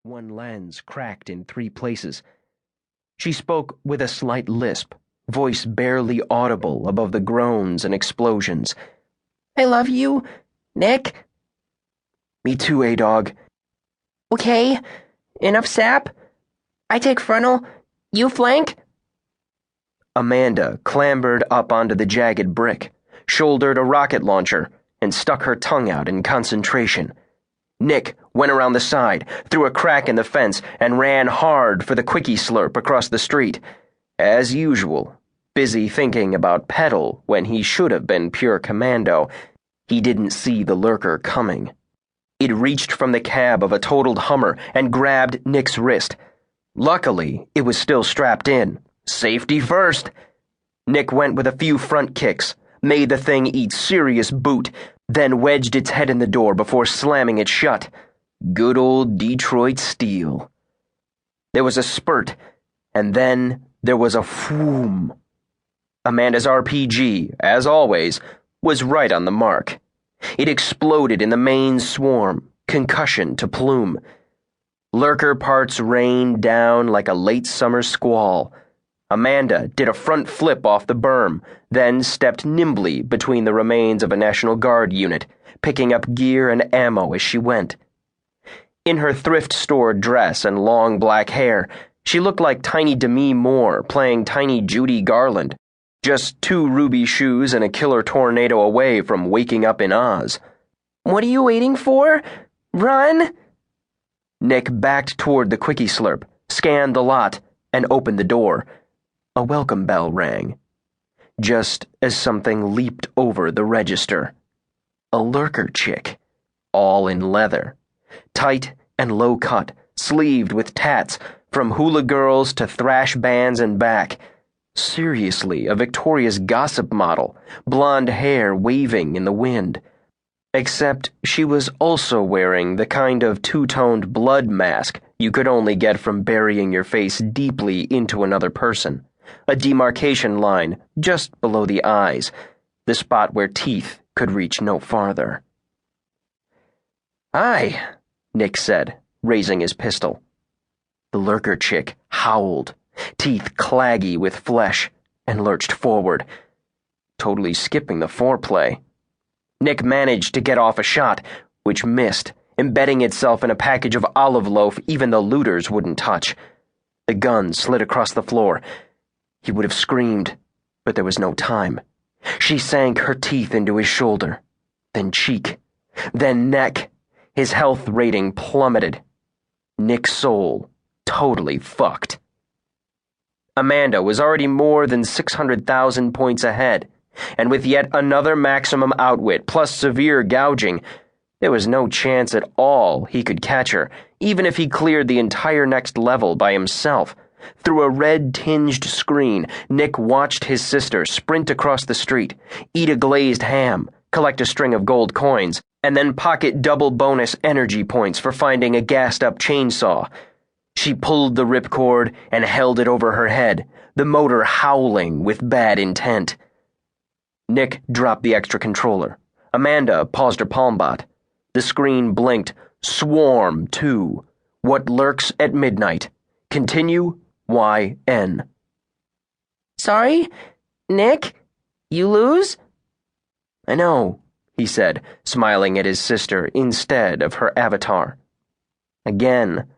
One lens cracked in 3 places. She spoke with a slight lisp, voice barely audible above the groans and explosions. I love you, Nick. Me too, A-Dog. Okay, enough sap. I take frontal, you flank. Amanda clambered up onto the jagged brick, shouldered a rocket launcher, and stuck her tongue out in concentration. Nick went around the side, through a crack in the fence, and ran hard for the quickie slurp across the street. As usual, busy thinking about Podehl when he should have been pure commando, he didn't see the lurker coming. It reached from the cab of a totaled Hummer and grabbed Nick's wrist. Luckily, it was still strapped in. Safety first. Nick went with a few front kicks, made the thing eat serious boot, then wedged its head in the door before slamming it shut. Good old Detroit steel. There was a spurt, and then there was a whoom. Amanda's RPG, as always, was right on the mark. It exploded in the main swarm, concussion to plume. Lurker parts rained down like a late summer squall. Amanda did a front flip off the berm, then stepped nimbly between the remains of a National Guard unit, picking up gear and ammo as she went. In her thrift store dress and long black hair, she looked like Tiny Demi Moore playing Tiny Judy Garland, just 2 ruby shoes and a killer tornado away from waking up in Oz. What are you waiting for? Run! Nick backed toward the quickie slurp, scanned the lot, and opened the door. A welcome bell rang, just as something leaped over the register. A lurker chick, all in leather, tight and low cut, sleeved with tats, from hula girls to thrash bands and back. Seriously, a Victoria's gossip model, blonde hair waving in the wind. Except she was also wearing the kind of two-toned blood mask you could only get from burying your face deeply into another person. A demarcation line just below the eyes, the spot where teeth could reach no farther. "Hi," Nick said, raising his pistol. The lurker chick howled, teeth claggy with flesh, and lurched forward, totally skipping the foreplay. Nick managed to get off a shot, which missed, embedding itself in a package of olive loaf even the looters wouldn't touch. The gun slid across the floor. He would have screamed, but there was no time. She sank her teeth into his shoulder, then cheek, then neck. His health rating plummeted. Nick's soul totally fucked. Amanda was already more than 600,000 points ahead, and with yet another maximum outwit plus severe gouging, there was no chance at all he could catch her, even if he cleared the entire next level by himself. Through a red-tinged screen, Nick watched his sister sprint across the street, eat a glazed ham, collect a string of gold coins, and then pocket double bonus energy points for finding a gassed-up chainsaw. She pulled the ripcord and held it over her head, the motor howling with bad intent. Nick dropped the extra controller. Amanda paused her palmbot. The screen blinked. Swarm 2. What lurks at midnight. Continue YN. Sorry, Nick? You lose? I know, he said, smiling at his sister instead of her avatar. Again.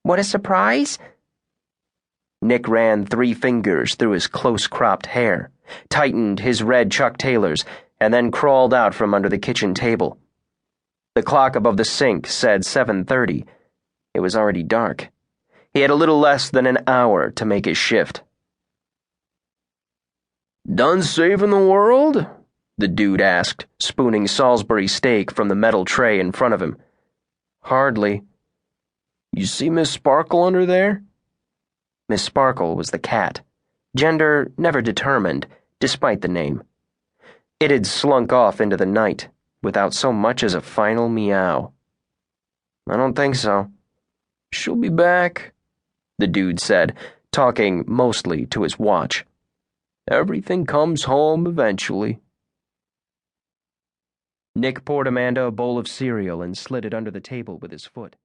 What a surprise. Nick ran 3 fingers through his close-cropped hair, tightened his red Chuck Taylors, and then crawled out from under the kitchen table. The clock above the sink said 7:30. It was already dark. He had a little less than an hour to make his shift. "Done saving the world?" the dude asked, spooning Salisbury steak from the metal tray in front of him. "Hardly." "You see Miss Sparkle under there?" Miss Sparkle was the cat, gender never determined, despite the name. It had slunk off into the night, without so much as a final meow. "I don't think so." "She'll be back," the dude said, talking mostly to his watch. "Everything comes home eventually." Nick poured Amanda a bowl of cereal and slid it under the table with his foot.